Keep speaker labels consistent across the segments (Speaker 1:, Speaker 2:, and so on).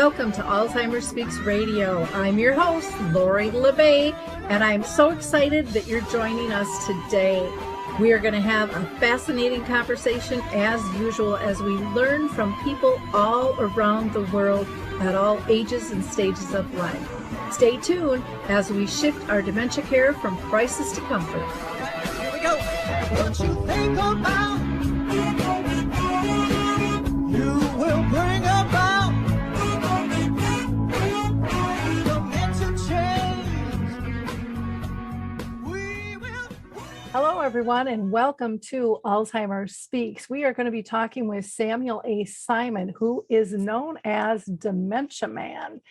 Speaker 1: Welcome to Alzheimer Speaks Radio. I'm your host, Lori LeBay, and I'm so excited that you're joining us today. We are going to have a fascinating conversation as usual as we learn from people all around the world at all ages and stages of life. Stay tuned as we shift our dementia care from crisis to comfort.
Speaker 2: Here we go. What you think about, you will bring about dementia change. We will.
Speaker 1: Hello, everyone, and welcome to Alzheimer Speaks. We are going to be talking with Samuel A. Simon, who is known as Dementia Man.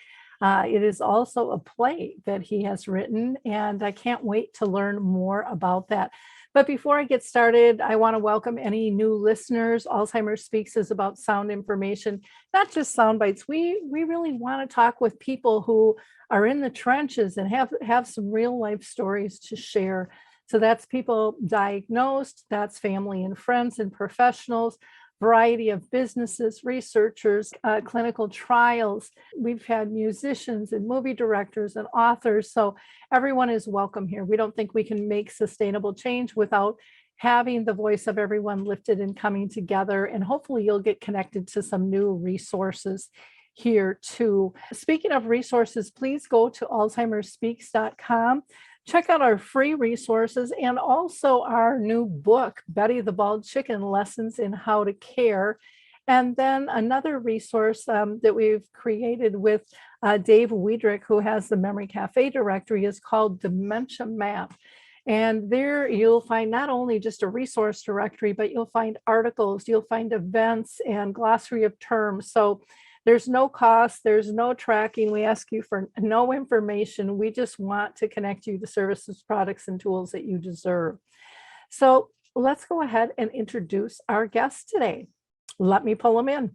Speaker 1: It is also a play that he has written, and I can't wait to learn more about that. But before I get started, I want to welcome any new listeners. Alzheimer Speaks is about sound information, not just sound bites. We really want to talk with people who are in the trenches and have some real life stories to share. So that's people diagnosed, that's family and friends and professionals, variety of businesses, researchers, clinical trials. We've had musicians and movie directors and authors. So everyone is welcome here. We don't think we can make sustainable change without having the voice of everyone lifted and coming together. And hopefully you'll get connected to some new resources here too. Speaking of resources, please go to alzheimerspeaks.com. Check out our free resources and also our new book, Betty the Bald Chicken, Lessons in How to Care. And then another resource that we've created with Dave Wiedrich, who has the Memory Cafe directory, is called Dementia Map. And there you'll find not only just a resource directory, but you'll find articles, you'll find events and glossary of terms. So there's no cost, there's no tracking. We ask you for no information. We just want to connect you to services, products, and tools that you deserve. So let's go ahead and introduce our guest today. Let me pull them in.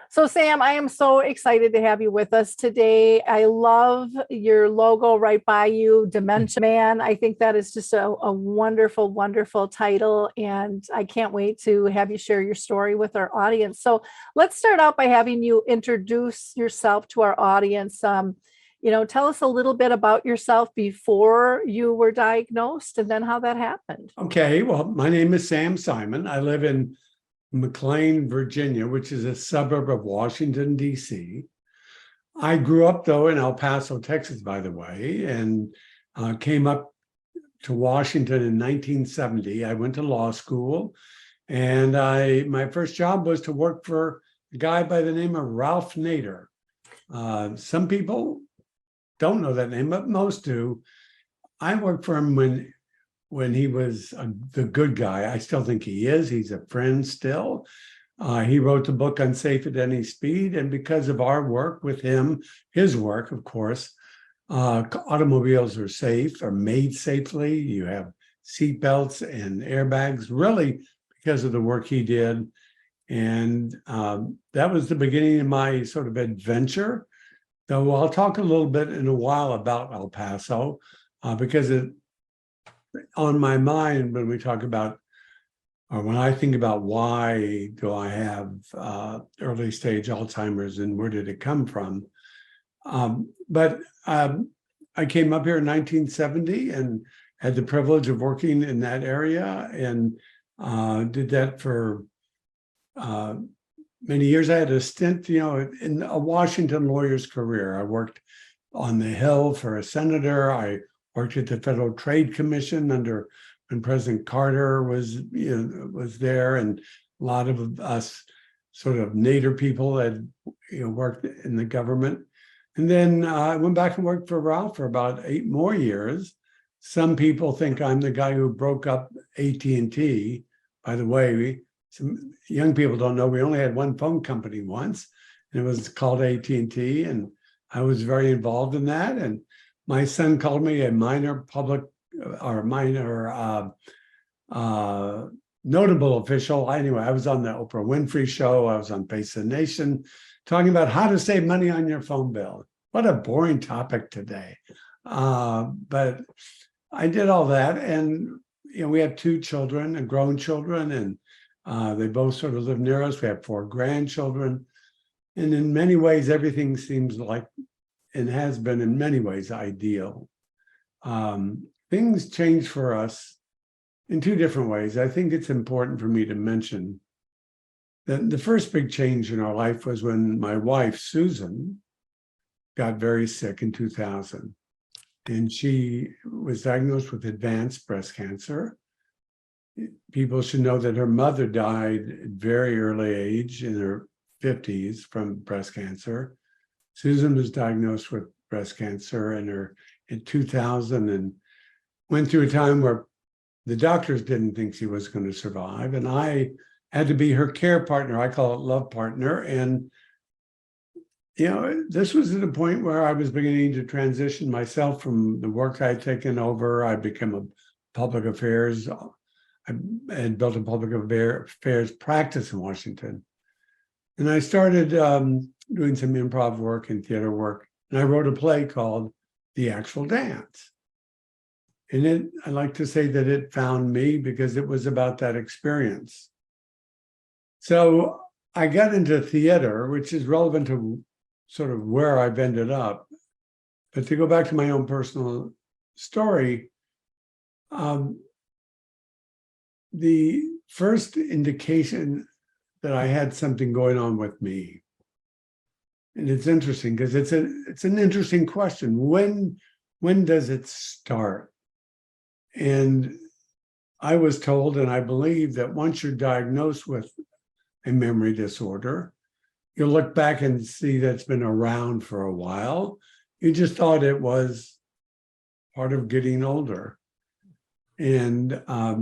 Speaker 1: So Sam, I am so excited to have you with us today. I love your logo right by you, Dementia Man. I think that is just a wonderful, wonderful title. And I can't wait to have you share your story with our audience. So let's start out by having you introduce yourself to our audience. Tell us a little bit about yourself before you were diagnosed and then how that happened.
Speaker 3: Okay, well, my name is Sam Simon. I live in McLean, Virginia, which is a suburb of Washington, D.C. I grew up, though, in El Paso, Texas, by the way, and came up to Washington in 1970. I went to law school, and my first job was to work for a guy by the name of Ralph Nader. Some people don't know that name, but most do. I worked for him when he was the good guy. I still think he is. He's a friend still. He wrote the book Unsafe at Any Speed. And because of our work with him, his work, of course, automobiles are made safely. You have seat belts and airbags, really because of the work he did. And that was the beginning of my sort of adventure. Though I'll talk a little bit in a while about El Paso because on my mind when we talk about, or when I think about why do I have early stage Alzheimer's and where did it come from? But I came up here in 1970 and had the privilege of working in that area and did that for many years. I had a stint, in a Washington lawyer's career. I worked on the Hill for a senator. I worked at the Federal Trade Commission when President Carter was there, and a lot of us sort of Nader people had worked in the government. And then I went back and worked for Ralph for about 8 more years. Some people think I'm the guy who broke up AT&T. By the way, some young people don't know we only had one phone company once, and it was called AT&T, and I was very involved in that. And my son called me a minor notable official. Anyway, I was on the Oprah Winfrey Show. I was on Face the Nation talking about how to save money on your phone bill. What a boring topic today. But I did all that. And we have 2 children, grown children, and they both sort of live near us. We have 4 grandchildren. And in many ways, everything seems like, and has been in many ways, ideal. Things change for us in two different ways. I think it's important for me to mention that the first big change in our life was when my wife, Susan, got very sick in 2000. And she was diagnosed with advanced breast cancer. People should know that her mother died at very early age, in her 50s, from breast cancer. Susan was diagnosed with breast cancer in 2000 and went through a time where the doctors didn't think she was going to survive. And I had to be her care partner. I call it love partner. And, this was at a point where I was beginning to transition myself from the work I'd taken over. I became a public affairs. I had built a public affairs practice in Washington. And I started doing some improv work and theater work. And I wrote a play called The Actual Dance. And I like to say that it found me because it was about that experience. So I got into theater, which is relevant to sort of where I've ended up. But to go back to my own personal story, the first indication that I had something going on with me, and it's interesting because it's an interesting question. When does it start? And I was told, and I believe, that once you're diagnosed with a memory disorder, you'll look back and see that it's been around for a while. You just thought it was part of getting older. And I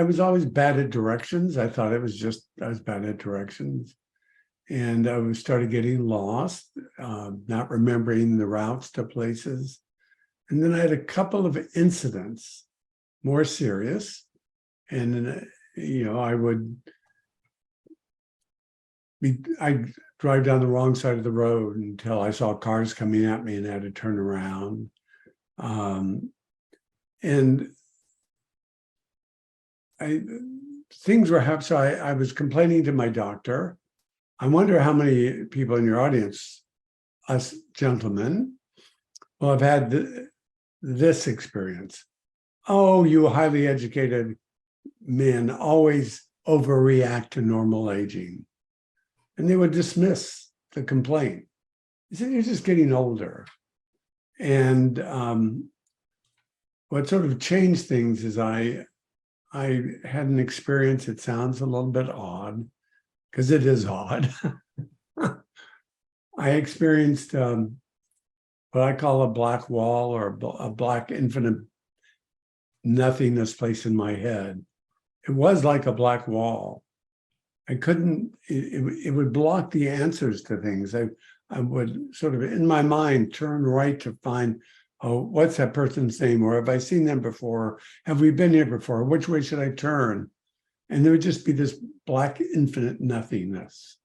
Speaker 3: was always bad at directions. I thought I was bad at directions. And I started getting lost, not remembering the routes to places. And then I had a couple of incidents, more serious. And, I'd drive down the wrong side of the road until I saw cars coming at me and had to turn around. And things were happening. So I was complaining to my doctor. I wonder how many people in your audience, us gentlemen, will have had this experience. Oh, you highly educated men always overreact to normal aging. And they would dismiss the complaint. They said, you're just getting older. And what sort of changed things is I had an experience. It sounds a little bit odd, because it is odd. I experienced what I call a black wall, or a black infinite nothingness place in my head. It was like a black wall. I couldn't, it would block the answers to things. I would sort of, in my mind, turn right to find, oh, what's that person's name? Or have I seen them before? Have we been here before? Which way should I turn? And there would just be this black infinite nothingness.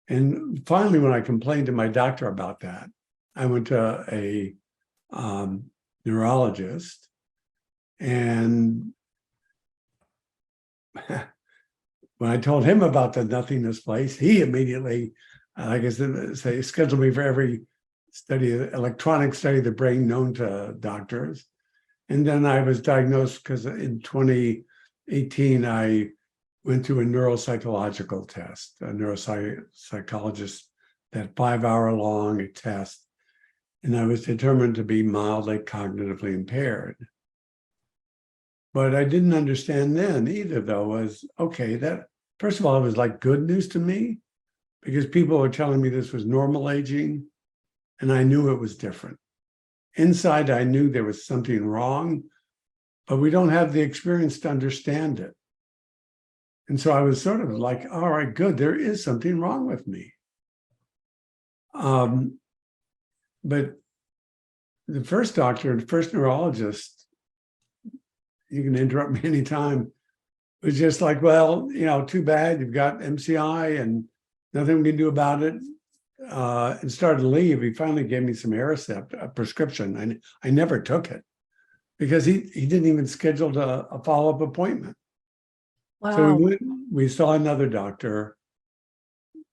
Speaker 3: And finally, when I complained to my doctor about that, I went to a neurologist, and when I told him about the nothingness place, he immediately, like I said, scheduled me for every electronic study of the brain known to doctors. And then I was diagnosed because in 2018, I went through a neuropsychological test, a neuropsychologist, that 5-hour long test. And I was determined to be mildly cognitively impaired. But I didn't understand then either, though, was, okay, that, first of all, it was like good news to me, because people were telling me this was normal aging, and I knew it was different. Inside, I knew there was something wrong, but we don't have the experience to understand it. And so I was sort of like, all right, good, there is something wrong with me. But the first doctor, the first neurologist, you can interrupt me anytime, was just like, well, too bad, you've got MCI and nothing we can do about it. And started to leave. He finally gave me some Aricept, a prescription, and I never took it because he didn't even schedule a follow-up appointment. So
Speaker 1: Wow.
Speaker 3: we saw another doctor,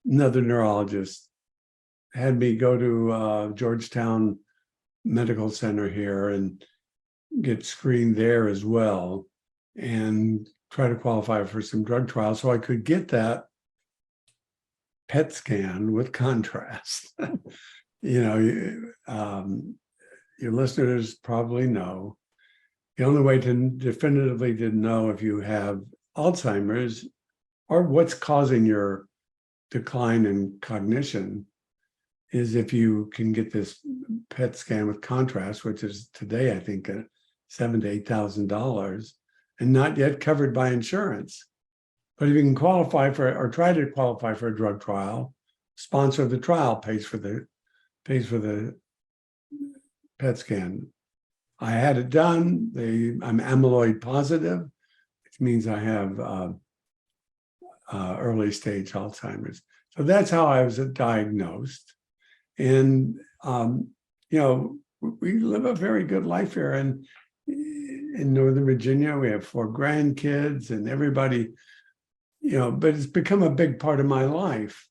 Speaker 3: another neurologist, had me go to Georgetown Medical Center here and get screened there as well, and try to qualify for some drug trials so I could get that PET scan with contrast. Your listeners probably know the only way to definitively to know if you have Alzheimer's or what's causing your decline in cognition is if you can get this PET scan with contrast, which is today, I think, $7,000 to $8,000, and not yet covered by insurance. But if you can qualify for or try to qualify for a drug trial, sponsor of the trial pays for the PET scan. I had it done. I'm amyloid positive, which means I have early-stage Alzheimer's. So that's how I was diagnosed. And we live a very good life here, and in Northern Virginia, we have 4 grandkids, and everybody, but it's become a big part of my life.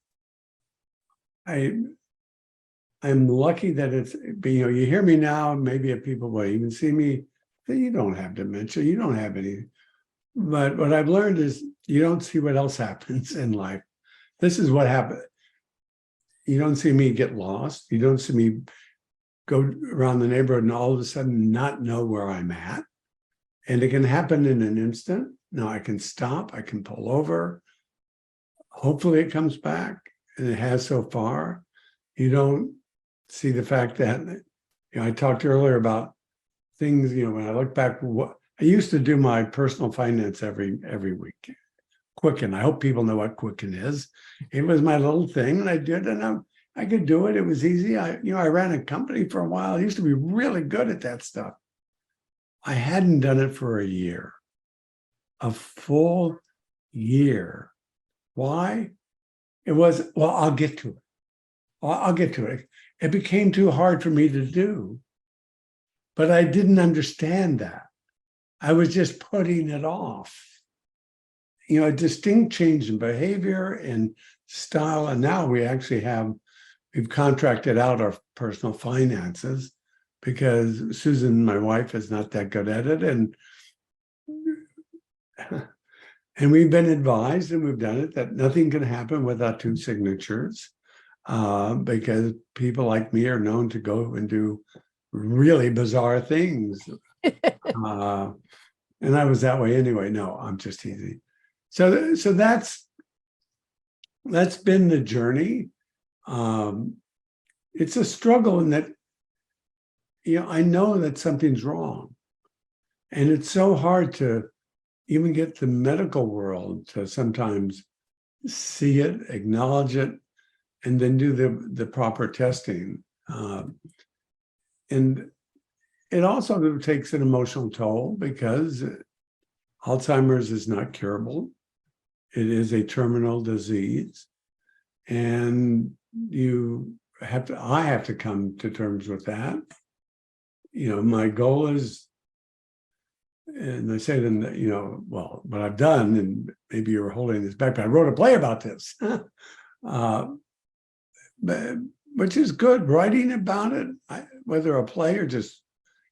Speaker 3: I'm lucky that it's, you hear me now, maybe if people will even see me, say, you don't have dementia, you don't have any. But what I've learned is you don't see what else happens in life. This is what happened. You don't see me get lost. You don't see me go around the neighborhood and all of a sudden not know where I'm at. And it can happen in an instant. Now I can stop, I can pull over. Hopefully it comes back, and it has so far. You don't see the fact that, I talked earlier about things, when I look back, what I used to do my personal finance every week. Quicken. I hope people know what Quicken is. It was my little thing, and I did, and I could do it. It was easy. I ran a company for a while. I used to be really good at that stuff. I hadn't done it for a year, a full year. Why? It was, well, I'll get to it. I'll get to it. It became too hard for me to do, but I didn't understand that. I was just putting it off. A distinct change in behavior and style. And now we've contracted out our personal finances because Susan, my wife, is not that good at it. And we've been advised, and we've done it, that nothing can happen without 2 signatures, because people like me are known to go and do really bizarre things. And I was that way anyway. No, I'm just teasing. So that's been the journey. It's a struggle in that, I know that something's wrong, and it's so hard to even get the medical world to sometimes see it, acknowledge it, and then do the proper testing. And it also takes an emotional toll because Alzheimer's is not curable. It is a terminal disease, and I have to come to terms with that. My goal is, and I say then, what I've done, and maybe you were holding this back, but I wrote a play about this, which is good. Writing about it, whether a play or just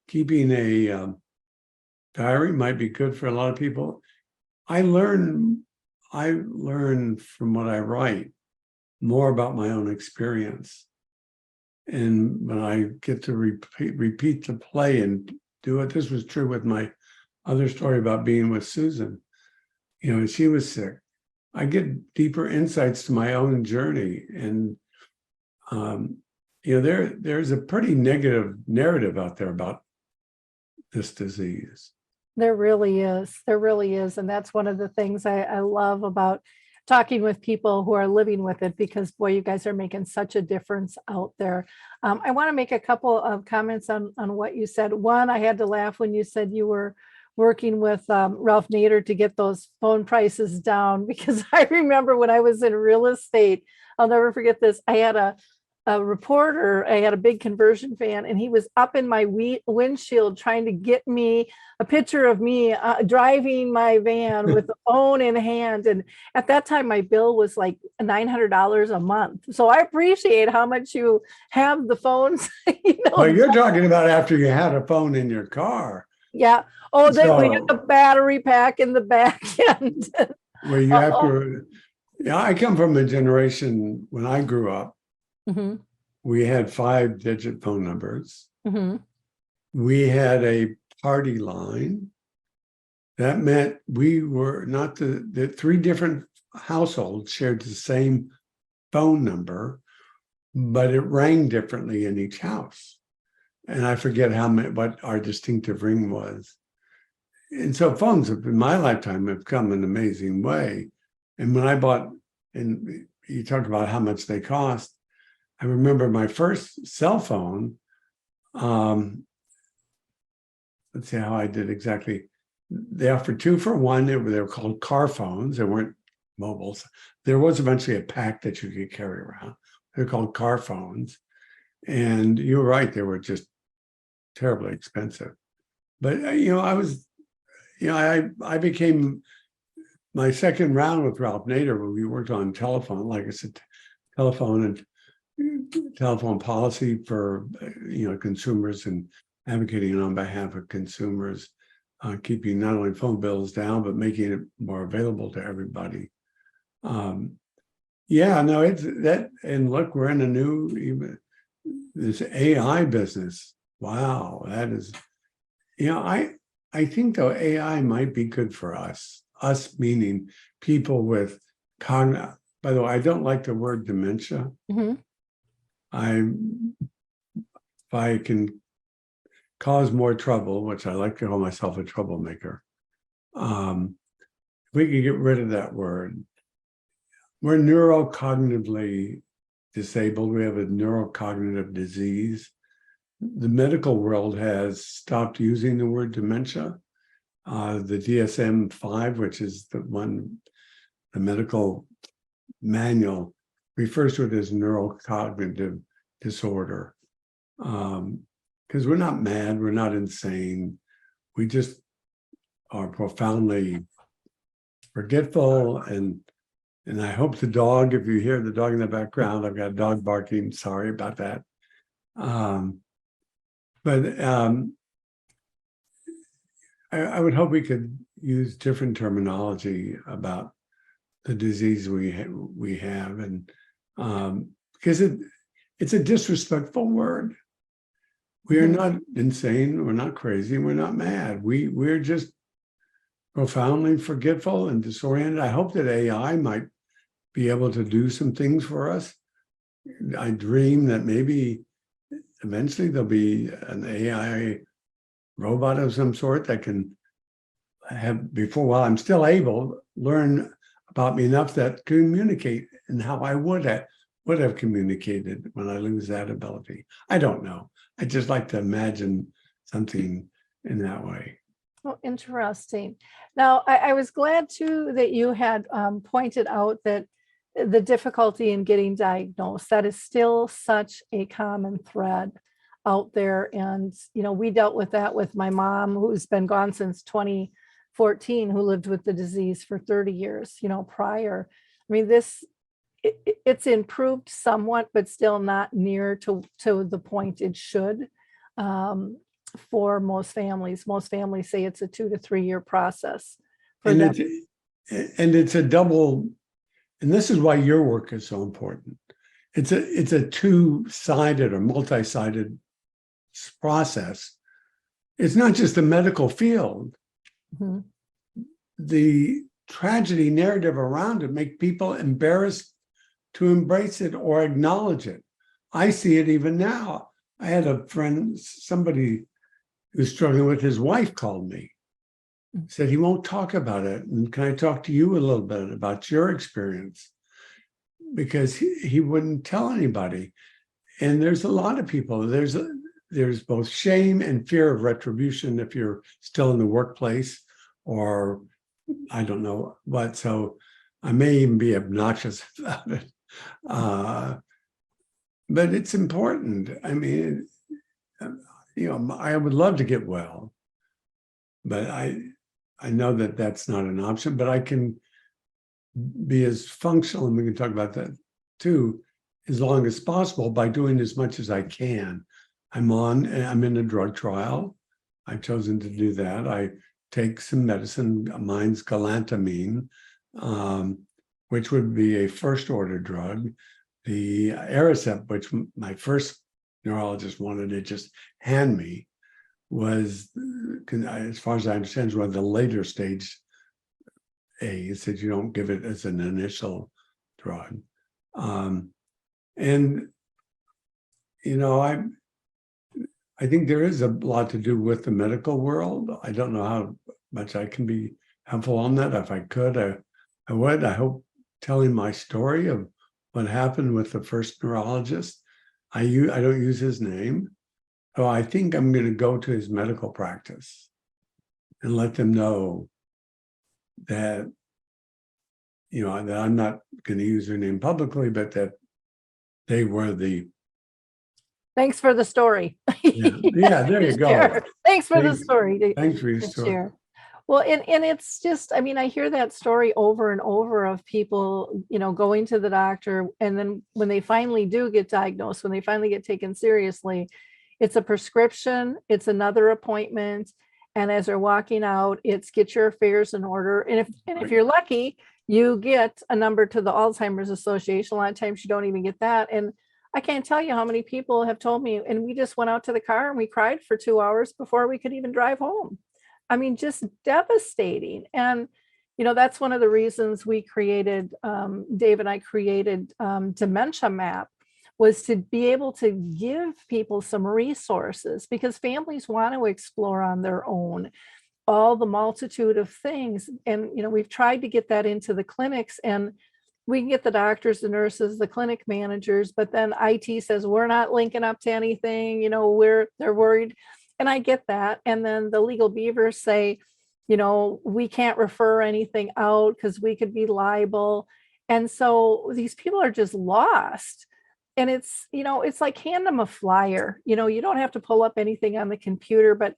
Speaker 3: keeping a diary, might be good for a lot of people. I learn from what I write more about my own experience. And when I get to repeat the play and do it, this was true with my other story about being with Susan. She was sick. I get deeper insights to my own journey. And, there's a pretty negative narrative out there about this disease.
Speaker 1: There really is. There really is. And that's one of the things I love about talking with people who are living with it, because boy, you guys are making such a difference out there. I want to make a couple of comments on what you said. One, I had to laugh when you said you were working with Ralph Nader to get those phone prices down, because I remember when I was in real estate, I'll never forget this. I had a reporter. I had a big conversion van, and he was up in my windshield trying to get me a picture of me driving my van with the phone in hand. And at that time, my bill was like $900 a month. So I appreciate how much you have the phones.
Speaker 3: Well, you're talking about after you had a phone in your car.
Speaker 1: Yeah. Oh, we had
Speaker 3: So,
Speaker 1: a battery pack in the back end.
Speaker 3: where you have to, yeah, I come from a generation when I grew up,
Speaker 1: Mhm,
Speaker 3: we had 5-digit phone numbers.
Speaker 1: mhm.
Speaker 3: We had a party line. That meant we were not the 3 different households shared the same phone number, but it rang differently in each house. And I forget what our distinctive ring was. And so phones in my lifetime have come an amazing way. And when I bought, and you talked about how much they cost, I remember my first cell phone. Let's see how I did exactly. They offered 2 for 1. They were called car phones. They weren't mobiles. There was eventually a pack that you could carry around. They're called car phones. And you're right, they were just terribly expensive. But I became my second round with Ralph Nader when we worked on telephone, like I said, telephone and telephone policy for consumers and advocating on behalf of consumers, keeping not only phone bills down but making it more available to everybody. It's that, and look, we're in a new this AI business. Wow, that is, I think though AI might be good for us meaning people with cognitive. By the way, I don't like the word dementia.
Speaker 1: Mhm.
Speaker 3: If I can cause more trouble, which I like to call myself a troublemaker, if we could get rid of that word. We're neurocognitively disabled. We have a neurocognitive disease. The medical world has stopped using the word dementia. The DSM-5, which is the medical manual, refers to it as neurocognitive disorder. Because we're not mad, we're not insane. We just are profoundly forgetful. And I hope the dog, if you hear the dog in the background, I've got a dog barking, sorry about that. I would hope we could use different terminology about the disease we have, and because it's a disrespectful word. We are not insane, we're not crazy, we're not mad. We're just profoundly forgetful and disoriented. I hope that AI might be able to do some things for us. I dream that maybe eventually there'll be an AI robot of some sort that can while I'm still able, learn about me enough that communicate and how I would have communicated when I lose that ability. I don't know. I just like to imagine something in that way.
Speaker 1: Oh, interesting. Now, I was glad too that you had pointed out that the difficulty in getting diagnosed, that is still such a common thread out there. And, we dealt with that with my mom, who's been gone since 2014, who lived with the disease for 30 years, prior. I mean, it's improved somewhat, but still not near to the point it should. For most families say it's a 2 to 3 year process for them.
Speaker 3: It's a double, and this is why your work is so important. It's a 2-sided or multi-sided process. It's not just the medical field.
Speaker 1: Mm-hmm.
Speaker 3: The tragedy narrative around it make people embarrassed to embrace it or acknowledge it. I see it even now. I had a friend, somebody who's struggling with his wife called me, said he won't talk about it. And can I talk to you a little bit about your experience? Because he wouldn't tell anybody. And there's a lot of people, there's both shame and fear of retribution if you're still in the workplace, or I don't know what. So I may even be obnoxious about it. but it's important. I mean, I would love to get well, but I know that that's not an option, but I can be as functional, and we can talk about that too, as long as possible by doing as much as I can. I'm in a drug trial. I've chosen to do that. I take some medicine, mine's galantamine, which would be a first order drug. The Aricept, which my first neurologist wanted to just hand me, was, as far as I understand, is one of the later stage A. Said you don't give it as an initial drug. And, I think there is a lot to do with the medical world. I don't know how much I can be helpful on that. If I could, I would. I hope telling my story of what happened with the first neurologist. I don't use his name. So I think I'm going to go to his medical practice and let them know that, that I'm not going to use their name publicly, but that they were the.
Speaker 1: Thanks for the story.
Speaker 3: Yeah, there you go.
Speaker 1: Share. Thanks for the story.
Speaker 3: Thanks for your story.
Speaker 1: Share. Well, and it's just, I mean, I hear that story over and over of people, going to the doctor, and then when they finally do get diagnosed, when they finally get taken seriously, it's a prescription, it's another appointment, and as they're walking out, it's get your affairs in order. And if you're lucky, you get a number to the Alzheimer's Association. A lot of times you don't even get that. And I can't tell you how many people have told me, and we just went out to the car and we cried for 2 hours before we could even drive home. I mean, just devastating. And, that's one of the reasons we created, Dave and I created Dementia Map, was to be able to give people some resources, because families want to explore on their own all the multitude of things. And, we've tried to get that into the clinics, and we can get the doctors, the nurses, the clinic managers, but then IT says, we're not linking up to anything, they're worried. And I get that. And then the legal beavers say, we can't refer anything out because we could be liable. And so these people are just lost. And it's, it's like hand them a flyer. You don't have to pull up anything on the computer, but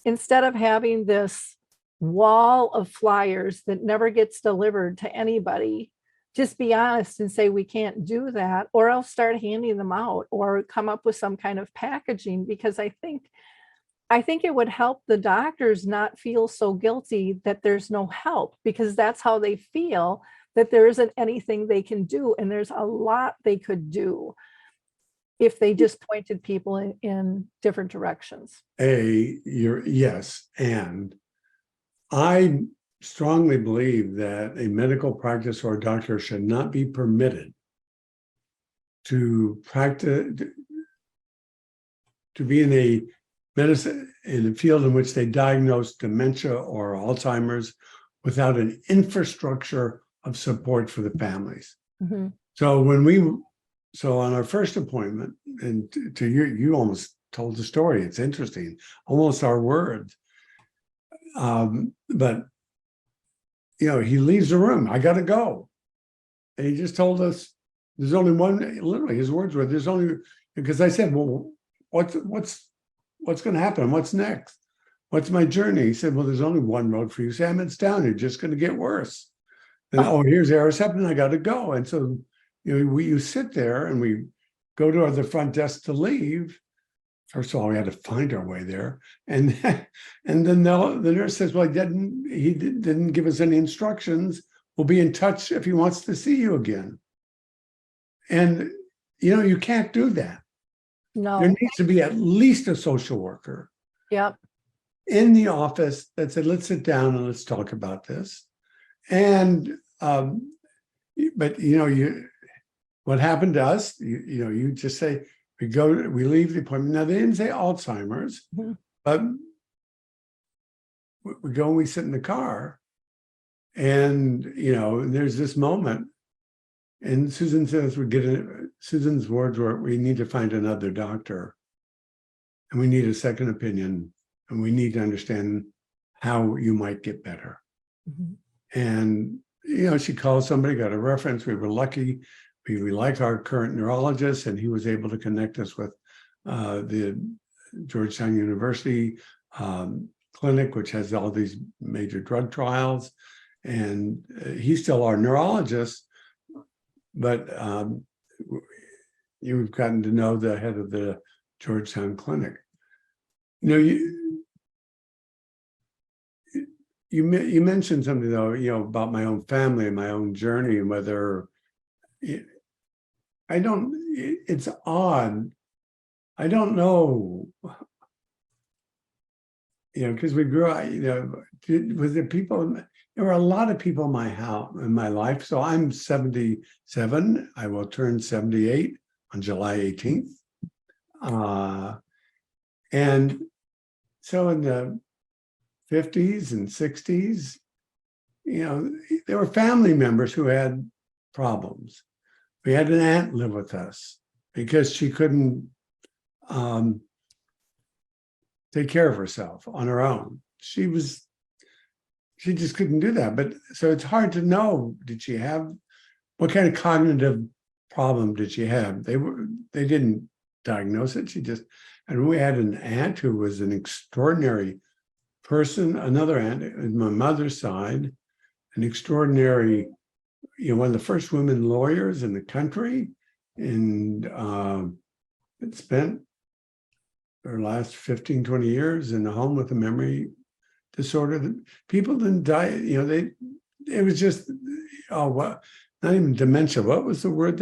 Speaker 1: instead of having this wall of flyers that never gets delivered to anybody, just be honest and say, we can't do that, or else start handing them out, or come up with some kind of packaging, because I think it would help the doctors not feel so guilty that there's no help, because that's how they feel, that there isn't anything they can do. And there's a lot they could do if they just pointed people in different directions.
Speaker 3: Yes. And I strongly believe that a medical practice or a doctor should not be permitted to practice, to be in a medicine, in a field in which they diagnose dementia or Alzheimer's without an infrastructure of support for the families.
Speaker 1: Mm-hmm.
Speaker 3: So on our first appointment, and to you almost told the story, it's interesting, almost our words. But he leaves the room. I got to go. And he just told us there's only one, literally his words were, there's only, because I said, well, what's going to happen? What's next? What's my journey? He said, well, there's only one road for you, Sam. It's down. You're just going to get worse. And here's Aricept, and I got to go. And so, you sit there, and we go to the front desk to leave. First of all, we had to find our way there, and then the nurse says, "Well, he didn't give us any instructions. We'll be in touch if he wants to see you again." And you can't do that.
Speaker 1: No,
Speaker 3: there needs to be at least a social worker.
Speaker 1: Yep.
Speaker 3: In the office that said, "Let's sit down and let's talk about this." And but what happened to us? You just say, we leave the appointment. Now, they didn't say Alzheimer's,
Speaker 1: mm-hmm.
Speaker 3: but we go and we sit in the car, and there's this moment, and Susan says Susan's words were, we need to find another doctor, and we need a second opinion, and we need to understand how you might get better.
Speaker 1: Mm-hmm.
Speaker 3: And she called somebody, got a reference. We were lucky. we liked our current neurologist, and he was able to connect us with the Georgetown University clinic, which has all these major drug trials. And he's still our neurologist, but you've gotten to know the head of the Georgetown clinic. You mentioned something though, about my own family and my own journey, and whether it's odd. I don't know, because we grew up, was there people, there were a lot of people in my house, in my life. So I'm 77. I will turn 78 on July 18th. And so in the 50s and 60s, there were family members who had problems. We had an aunt live with us because she couldn't take care of herself on her own. She just couldn't do that. But so it's hard to know, what kind of cognitive problem did she have? They didn't diagnose it. And we had an aunt who was an extraordinary person, another aunt on my mother's side, an extraordinary, one of the first women lawyers in the country, and had spent her last 15, 20 years in a home with a memory disorder. People didn't die, it was just, not even dementia. What was the word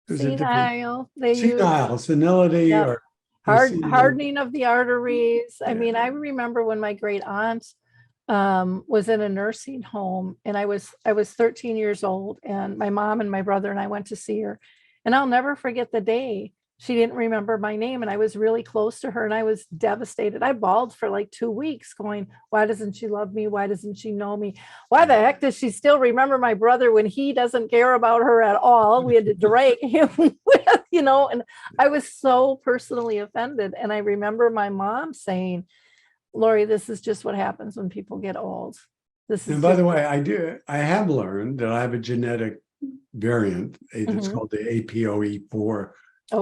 Speaker 1: Senile.
Speaker 3: Senile, senility,
Speaker 1: yeah.
Speaker 3: or
Speaker 1: hardening of the arteries.
Speaker 3: Yeah.
Speaker 1: I mean, I remember when my great aunt was in a nursing home, and I was 13 years old, and my mom and my brother and I went to see her, and I'll never forget the day she didn't remember my name, and I was really close to her, and I was devastated. I bawled for like 2 weeks going, why doesn't she love me? Why doesn't she know me? Why the heck does she still remember my brother when he doesn't care about her at all? We had to drag him with, and I was so personally offended. And I remember my mom saying, Lori, this is just what happens when people get old.
Speaker 3: And by the way, I have learned that I have a genetic variant. It's called the APOE4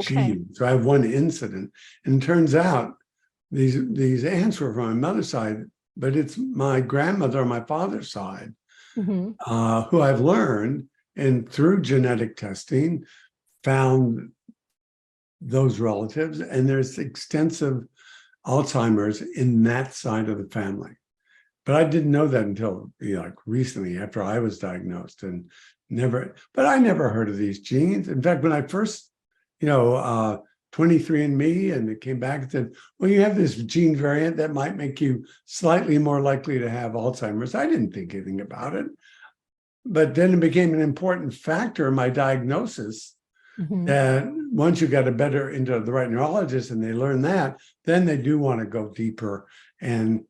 Speaker 3: gene. So I have one incident, and it turns out these aunts were from my mother's side, but it's my grandmother on my father's side, who I've learned, and through genetic testing, found those relatives, and there's extensive Alzheimer's in that side of the family. But I didn't know that until recently, after I was diagnosed, and I never heard of these genes. In fact, when I first 23andMe, and it came back and said, well, you have this gene variant that might make you slightly more likely to have Alzheimer's. I didn't think anything about it. But then it became an important factor in my diagnosis, that once you got into the right neurologist and they learn that, then they do want to go deeper and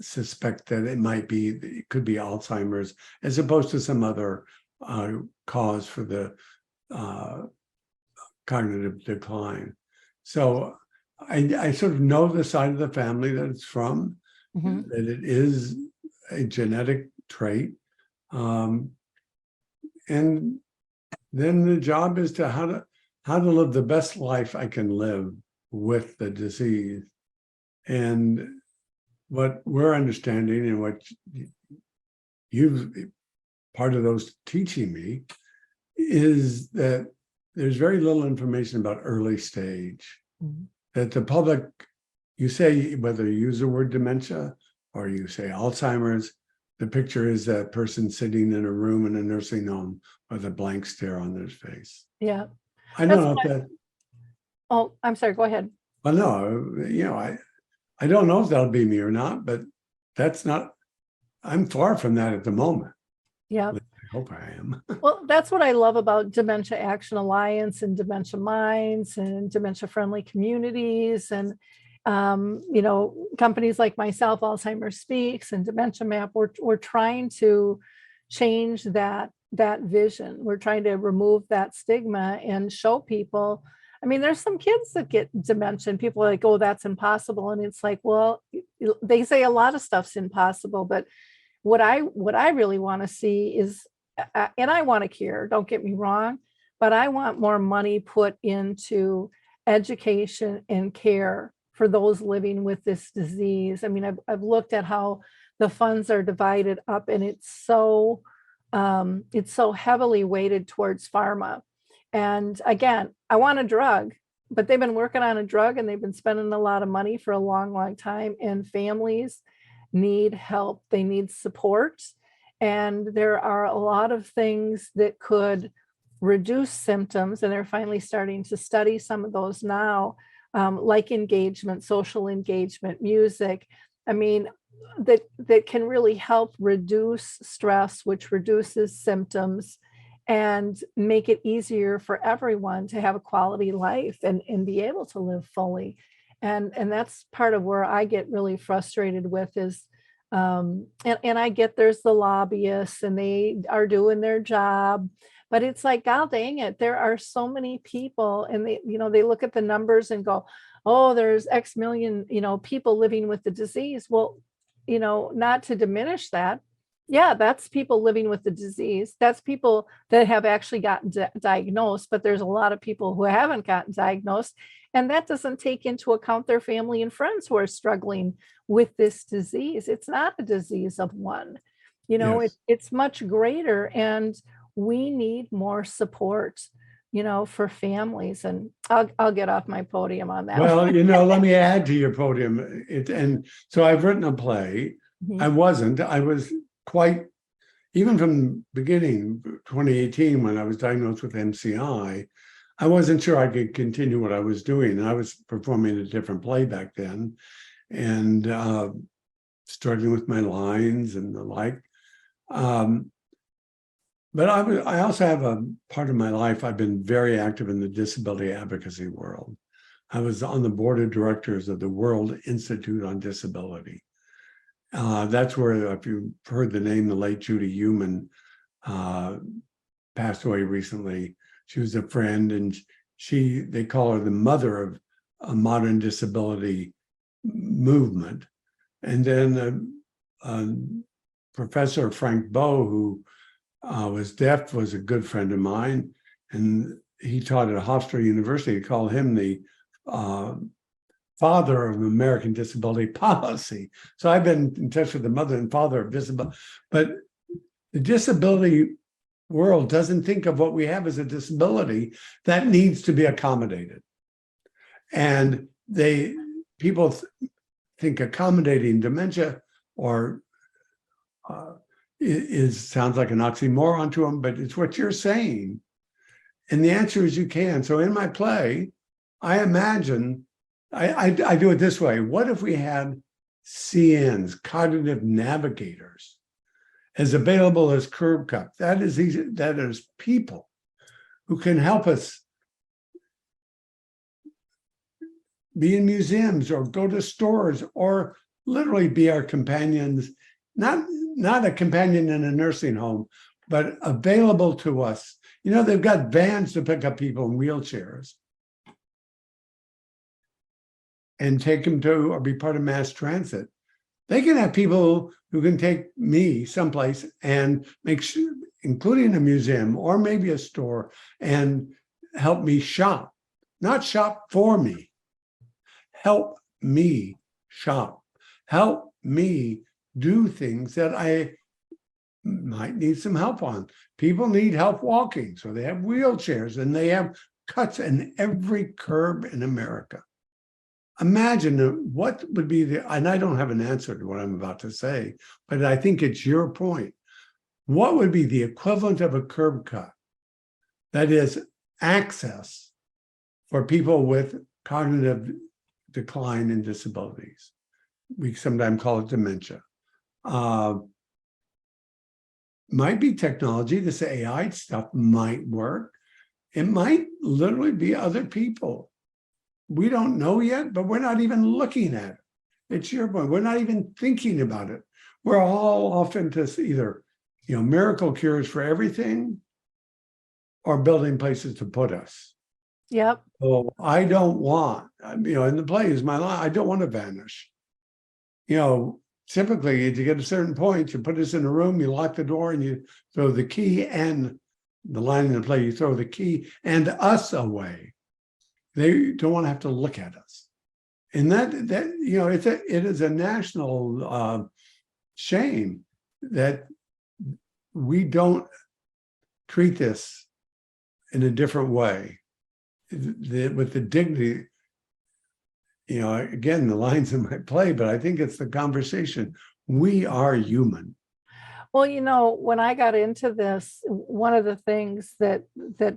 Speaker 3: suspect that it could be Alzheimer's, as opposed to some other cause for the cognitive decline. So I sort of know the side of the family that it's from, that it is a genetic trait. And then the job is to how to live the best life I can live with the disease. And what we're understanding, and what you've part of those teaching me, is that there's very little information about early stage. That the public, you say, whether you use the word dementia or you say Alzheimer's, the picture is that person sitting in a room in a nursing home with a blank stare on their face.
Speaker 1: Yeah.
Speaker 3: I don't know if that.
Speaker 1: Oh, I'm sorry, go ahead.
Speaker 3: Well, no, I don't know if that'll be me or not, but I'm far from that at the moment.
Speaker 1: Yeah.
Speaker 3: I hope I am.
Speaker 1: Well, that's what I love about Dementia Action Alliance and Dementia Minds and dementia friendly communities, and companies like myself, Alzheimer's Speaks and Dementia Map. We're trying to change that vision. We're trying to remove that stigma and show people. I mean, there's some kids that get dementia and people are like, oh, that's impossible. And it's like, well, they say a lot of stuff's impossible, but what I really want to see is, and I want to cure, don't get me wrong, but I want more money put into education and care for those living with this disease. I mean, I've looked at how the funds are divided up, and it's so heavily weighted towards pharma. And again, I want a drug, but they've been working on a drug and they've been spending a lot of money for a long, long time. And families need help, they need support. And there are a lot of things that could reduce symptoms, and they're finally starting to study some of those now, like engagement, social engagement, music. I mean, that can really help reduce stress, which reduces symptoms, and make it easier for everyone to have a quality life and be able to live fully. And that's part of where I get really frustrated with is, and I get there's the lobbyists and they are doing their job, but it's like, God dang it, there are so many people, and they look at the numbers and go, oh, there's X million, people living with the disease. Well, not to diminish that. Yeah, that's people living with the disease. That's people that have actually gotten diagnosed, but there's a lot of people who haven't gotten diagnosed. And that doesn't take into account their family and friends who are struggling with this disease. It's not a disease of one,
Speaker 3: Yes.
Speaker 1: it's much greater. And we need more support, for families. And I'll get off my podium on that.
Speaker 3: Well, let me add to your podium. And so I've written a play. I was quite, even from the beginning, 2018, when I was diagnosed with MCI, I wasn't sure I could continue what I was doing. And I was performing a different play back then and struggling with my lines and the like. But I also have a part of my life, I've been very active in the disability advocacy world. I was on the board of directors of the World Institute on Disability. That's where, if you've heard the name, the late Judy Heumann passed away recently. She was a friend, and they call her the mother of a modern disability movement. And then Professor Frank Bowe, who was deaf, was a good friend of mine, and he taught at Hofstra University. They call him the father of American disability policy. So I've been in touch with the mother and father of disability, but the disability world doesn't think of what we have as a disability that needs to be accommodated. And people think accommodating dementia or sounds like an oxymoron to them, but it's what you're saying. And the answer is you can. So in my play, I imagine, I do it this way. What if we had CNs, cognitive navigators, as available as curb cut? That is people who can help us be in museums or go to stores or literally be our companions, not a companion in a nursing home, but available to us. They've got vans to pick up people in wheelchairs and take them to or be part of mass transit. They can have people who can take me someplace and make sure, including a museum or maybe a store, and help me shop, not shop for me. Help me shop. Help me do things that I might need some help on. People need help walking, so they have wheelchairs and they have cuts in every curb in America. Imagine what would be and I don't have an answer to what I'm about to say, but I think it's your point. What would be the equivalent of a curb cut that is access for people with cognitive decline and disabilities? We sometimes call it dementia. Might be technology. This AI stuff might work. It might literally be other people. We don't know yet, but we're not even looking at it. It's your point. We're not even thinking about it. We're all off into either, miracle cures for everything or building places to put us.
Speaker 1: Yep.
Speaker 3: So I don't want, in the play is my line, I don't want to vanish. Typically to get a certain point, you put us in a room, you lock the door and you throw the key and the line in the play, you throw the key and us away. They don't want to have to look at us. And that it is a national shame that we don't treat this in a different way, with the dignity. Again, the lines in my play, but I think it's the conversation. We are human.
Speaker 1: Well, when I got into this, one of the things that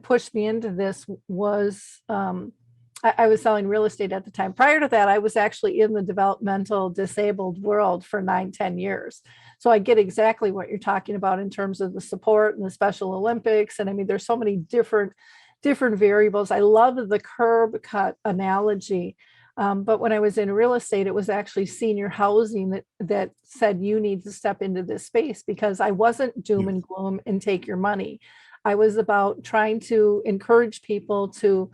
Speaker 1: pushed me into this was I was selling real estate at the time. Prior to that, I was actually in the developmental disabled world for 9-10 years. So I get exactly what you're talking about in terms of the support and the Special Olympics. And I mean, there's so many different variables. I love the curb cut analogy. But when I was in real estate, it was actually senior housing that said, you need to step into this space, because I wasn't doom and gloom and take your money. I was about trying to encourage people to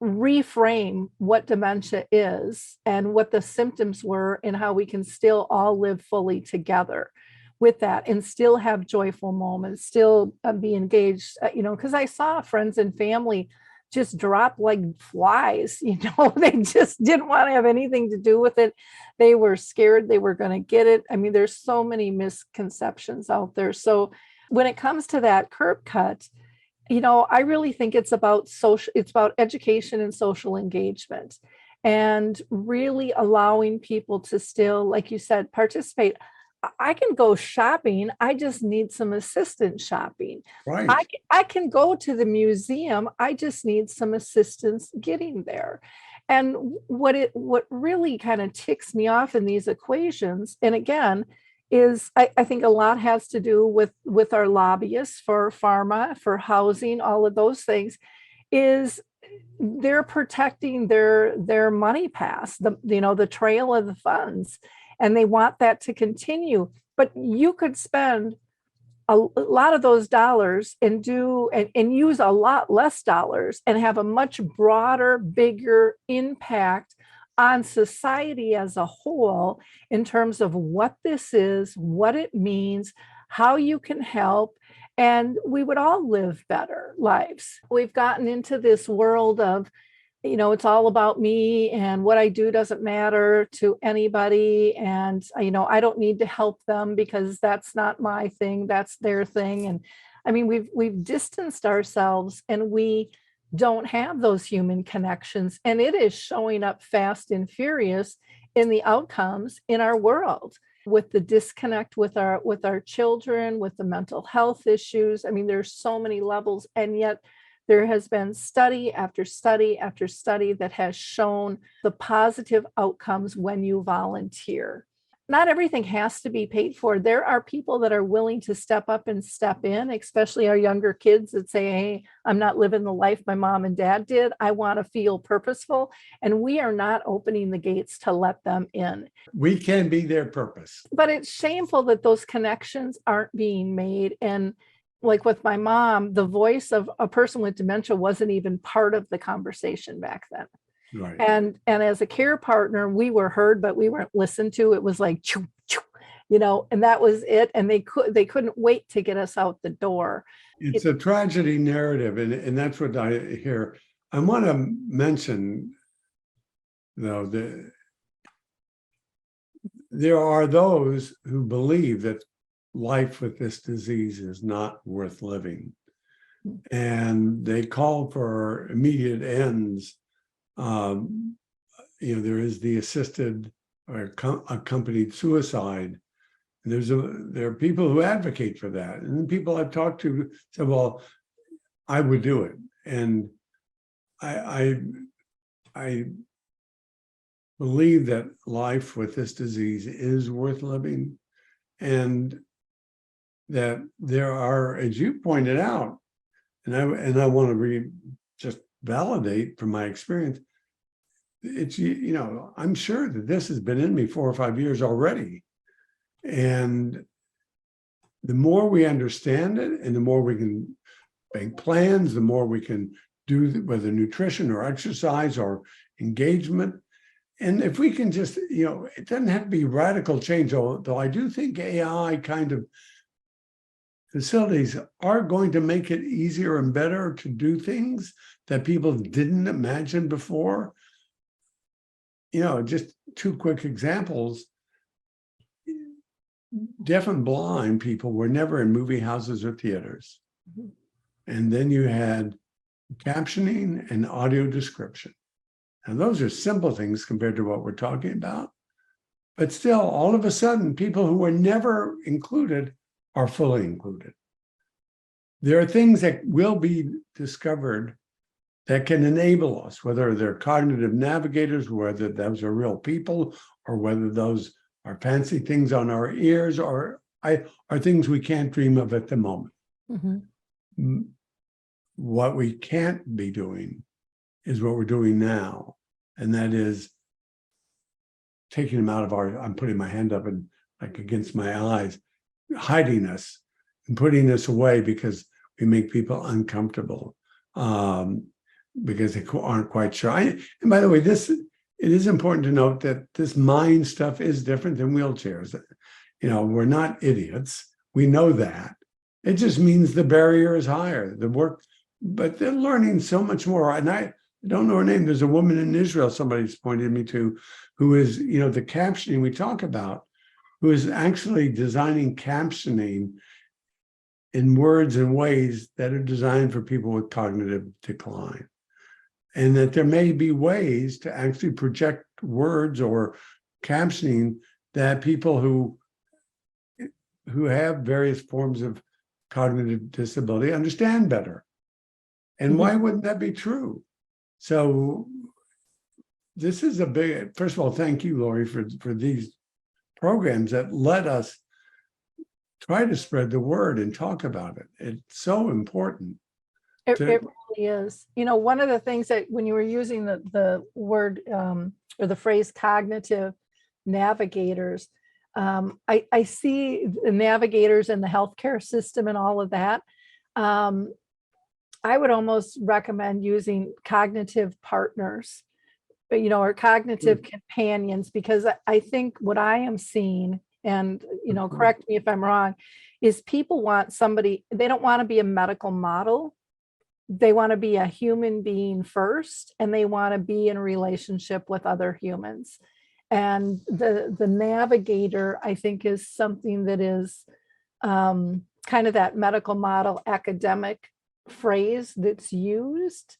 Speaker 1: reframe what dementia is and what the symptoms were, and how we can still all live fully together with that and still have joyful moments, still be engaged, because I saw friends and family just drop like flies. They just didn't want to have anything to do with it. They were scared they were going to get it. I mean, there's so many misconceptions out there. So when it comes to that curb cut, I really think it's about education and social engagement, and really allowing people to still, like you said, participate. I can go shopping. I just need some assistance shopping.
Speaker 3: Right.
Speaker 1: I can go to the museum. I just need some assistance getting there. And what really kind of ticks me off in these equations, and again, is I think a lot has to do with our lobbyists for pharma, for housing, all of those things, is they're protecting their money pass, the trail of the funds. And they want that to continue. But you could spend a lot of those dollars and use a lot less dollars and have a much broader, bigger impact on society as a whole, in terms of what this is, what it means, how you can help, and we would all live better lives. We've gotten into this world of, it's all about me, and what I do doesn't matter to anybody. And, I don't need to help them because that's not my thing, that's their thing. And I mean, we've distanced ourselves, and we don't have those human connections. And it is showing up fast and furious in the outcomes in our world, with the disconnect with our children, with the mental health issues. I mean, there's so many levels, and yet there has been study after study after study that has shown the positive outcomes when you volunteer. Not everything has to be paid for. There are people that are willing to step up and step in, especially our younger kids that say, hey, I'm not living the life my mom and dad did. I want to feel purposeful. And we are not opening the gates to let them in.
Speaker 3: We can be their purpose.
Speaker 1: But it's shameful that those connections aren't being made. And like with my mom, the voice of a person with dementia wasn't even part of the conversation back then.
Speaker 3: Right.
Speaker 1: And as a care partner, we were heard, but we weren't listened to. It was like, choo, choo, and that was it. And they couldn't wait to get us out the door.
Speaker 3: It's a tragedy narrative, and that's what I hear. I want to mention, though, there are those who believe that life with this disease is not worth living, and they call for immediate ends. There is the assisted or accompanied suicide. And there are people who advocate for that, and the people I've talked to said, "Well, I would do it," and I believe that life with this disease is worth living, and that there are, as you pointed out, and I want to just validate from my experience. It's, I'm sure that this has been in me 4 or 5 years already. And the more we understand it, and the more we can make plans, the more we can do, whether nutrition or exercise or engagement. And if we can just, it doesn't have to be radical change, though I do think AI kind of facilities are going to make it easier and better to do things that people didn't imagine before. Just two quick examples. Deaf and blind people were never in movie houses or theaters. And then you had captioning and audio description. And those are simple things compared to what we're talking about. But still, all of a sudden, people who were never included are fully included. There are things that will be discovered that can enable us, whether they're cognitive navigators, whether those are real people, or whether those are fancy things on our ears, or are things we can't dream of at the moment. What we can't be doing is what we're doing now, and that is taking them out of I'm putting my hand up and like against my eyes, hiding us and putting us away because we make people uncomfortable, because they aren't quite sure. And by the way, it is important to note that this mind stuff is different than wheelchairs. We're not idiots. We know that. It just means the barrier is higher. But they're learning so much more. And I don't know her name. There's a woman in Israel, somebody's pointed me to, who is, the captioning we talk about, who is actually designing captioning in words and ways that are designed for people with cognitive decline. And that there may be ways to actually project words or captioning that people who have various forms of cognitive disability understand better. And why wouldn't that be true? So this is first of all, thank you, Lori, for these programs that let us try to spread the word and talk about it. It's so important.
Speaker 1: It really is. One of the things that when you were using the word or the phrase cognitive navigators, I see the navigators in the healthcare system and all of that. I would almost recommend using cognitive partners, or cognitive companions, because I think what I am seeing, and, correct me if I'm wrong, is people want somebody, they don't want to be a medical model. They want to be a human being first, and they want to be in a relationship with other humans. And the navigator, I think, is something that is kind of that medical model academic phrase that's used.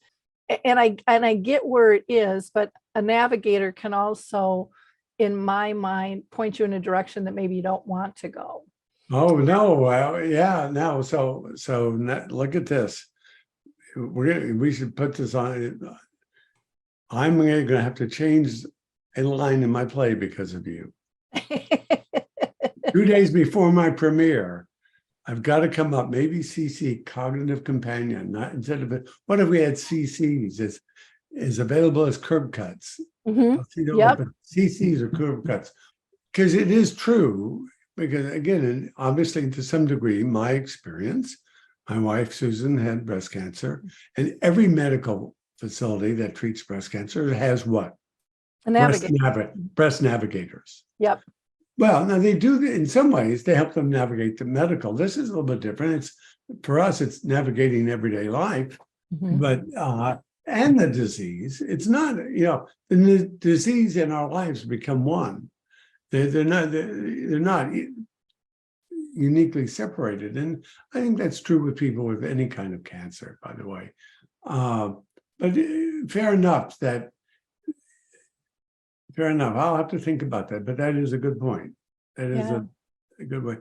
Speaker 1: And I get where it is, but a navigator can also, in my mind, point you in a direction that maybe you don't want to go.
Speaker 3: Oh, no. Well, yeah, no. So look at this. We should put this on. I'm going to have to change a line in my play because of you. 2 days before my premiere, I've got to come up, maybe CC, cognitive companion, not instead of what if we had CCs is available as curb cuts.
Speaker 1: Yep.
Speaker 3: CCs are curb cuts, because it is true, because again, obviously to some degree, my experience, my wife, Susan, had breast cancer, and every medical facility that treats breast cancer has what?
Speaker 1: A navigator.
Speaker 3: Breast navigators.
Speaker 1: Yep.
Speaker 3: Well, now they do, in some ways, they help them navigate the medical. This is a little bit different. For us, it's navigating everyday life, but and the disease. It's not, the disease in our lives become one. They're not uniquely separated, and I think that's true with people with any kind of cancer, by the way. But fair enough. I'll have to think about that, but that is a good point. That is a good way,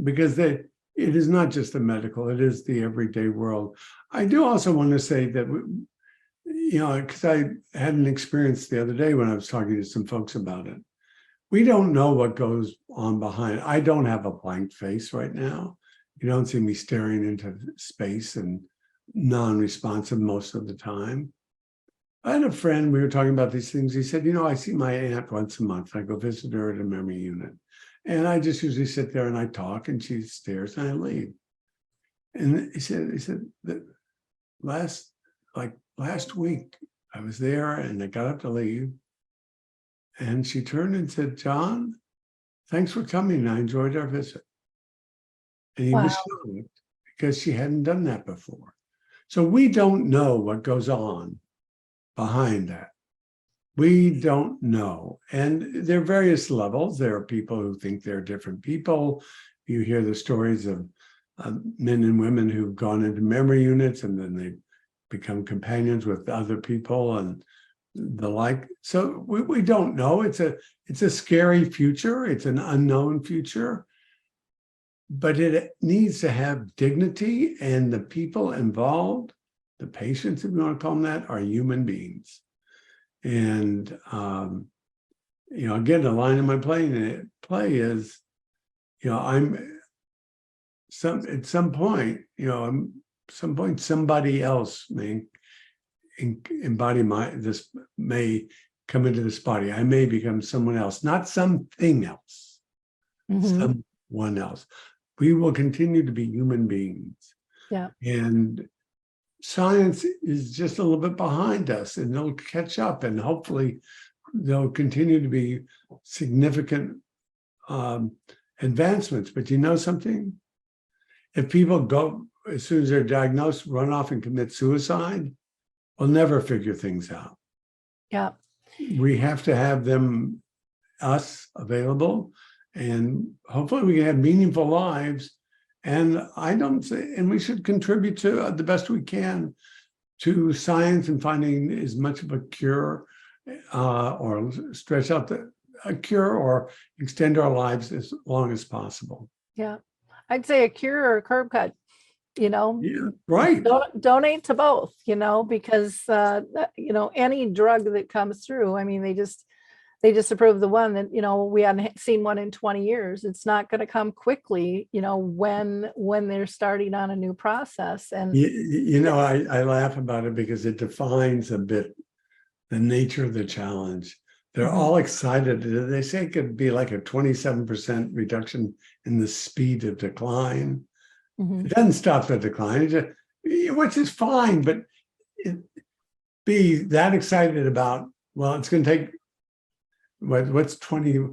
Speaker 3: because it is not just the medical, it is the everyday world. I do also want to say that, because I had an experience the other day when I was talking to some folks about it. We don't know what goes on behind. I don't have a blank face right now. You don't see me staring into space and non-responsive most of the time. I had a friend, we were talking about these things. He said, I see my aunt once a month. I go visit her at a memory unit. And I just usually sit there and I talk, and she stares and I leave. And he said that last week I was there and I got up to leave. And she turned and said, "John, thanks for coming. I enjoyed our visit." And he was
Speaker 1: Wow.
Speaker 3: shocked because she hadn't done that before. So we don't know what goes on behind that. We don't know. And there are various levels. There are people who think they're different people. You hear the stories of men and women who've gone into memory units and then they become companions with other people and the like. So we don't know. It's a scary future. It's an unknown future. But it needs to have dignity, and the people involved, the patients, if you want to call them that, are human beings. And again, the line in my play is, at some point, somebody else may embody this, may come into this body. I may become someone else, not something else, someone else. We will continue to be human beings.
Speaker 1: Yeah.
Speaker 3: And science is just a little bit behind us, and they'll catch up, and hopefully there'll continue to be significant advancements. But you know something? If people go, as soon as they're diagnosed, run off and commit suicide, we'll never figure things out.
Speaker 1: Yeah.
Speaker 3: We have to have us available, and hopefully we can have meaningful lives. And we should contribute to the best we can to science and finding as much of a cure or stretch out a cure or extend our lives as long as possible.
Speaker 1: Yeah. I'd say a cure or a curb cut,
Speaker 3: Yeah, right.
Speaker 1: Donate to both, because, any drug that comes through, I mean, they just approved the one that, we hadn't seen one in 20 years. It's not going to come quickly, when they're starting on a new process. And,
Speaker 3: I laugh about it because it defines a bit the nature of the challenge. They're all excited. They say it could be like a 27% reduction in the speed of decline. It doesn't stop the decline, which is fine, but be that excited about, well, it's going to take, what's 20,